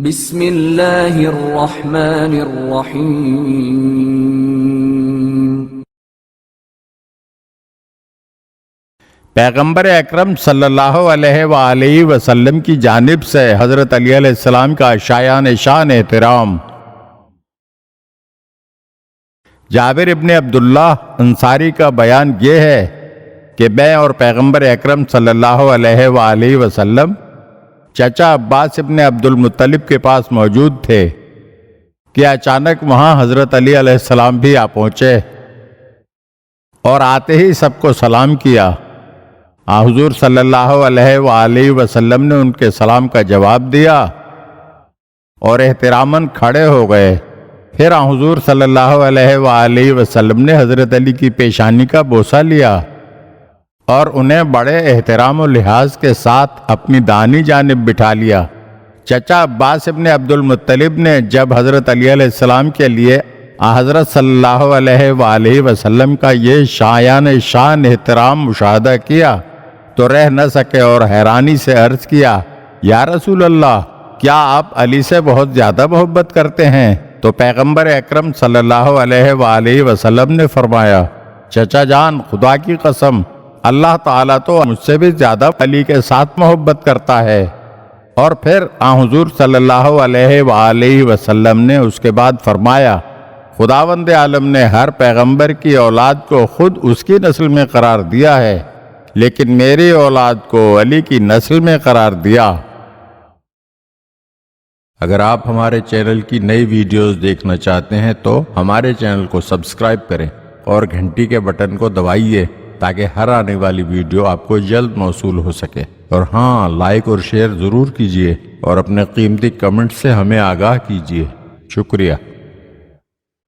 بسم اللہ الرحمن الرحیم۔ پیغمبر اکرم صلی اللہ علیہ وآلہ وسلم کی جانب سے حضرت علی علیہ السلام کا شایان شان احترام۔ جابر ابن عبداللہ انصاری کا بیان یہ ہے کہ میں اور پیغمبر اکرم صلی اللہ علیہ وآلہ وسلم چچا عباس ابن عبد المطلب کے پاس موجود تھے کہ اچانک وہاں حضرت علی علیہ السلام بھی آ پہنچے اور آتے ہی سب کو سلام کیا۔ حضور صلی اللہ علیہ وآلہ وسلم نے ان کے سلام کا جواب دیا اور احتراماً کھڑے ہو گئے۔ پھر حضور صلی اللہ علیہ وآلہ وسلم نے حضرت علی کی پیشانی کا بوسہ لیا اور انہیں بڑے احترام و لحاظ کے ساتھ اپنی دانی جانب بٹھا لیا۔ چچا عباس ابن عبد المطلب نے جب حضرت علی علیہ السلام کے لیے حضرت صلی اللہ علیہ وآلہ وسلم کا یہ شایان شان احترام مشاہدہ کیا تو رہ نہ سکے اور حیرانی سے عرض کیا، یا رسول اللہ، کیا آپ علی سے بہت زیادہ محبت کرتے ہیں؟ تو پیغمبر اکرم صلی اللہ علیہ وآلہ وسلم نے فرمایا، چچا جان، خدا کی قسم، اللہ تعالیٰ تو مجھ سے بھی زیادہ علی کے ساتھ محبت کرتا ہے۔ اور پھر حضور صلی اللہ علیہ وآلہ وسلم نے اس کے بعد فرمایا، خداوند عالم نے ہر پیغمبر کی اولاد کو خود اس کی نسل میں قرار دیا ہے، لیکن میری اولاد کو علی کی نسل میں قرار دیا۔ اگر آپ ہمارے چینل کی نئی ویڈیوز دیکھنا چاہتے ہیں تو ہمارے چینل کو سبسکرائب کریں اور گھنٹی کے بٹن کو دبائیے تاکہ ہر آنے والی ویڈیو آپ کو جلد موصول ہو سکے۔ اور ہاں، لائک اور شیئر ضرور کیجیے اور اپنے قیمتی کمنٹ سے ہمیں آگاہ کیجیے۔ شکریہ۔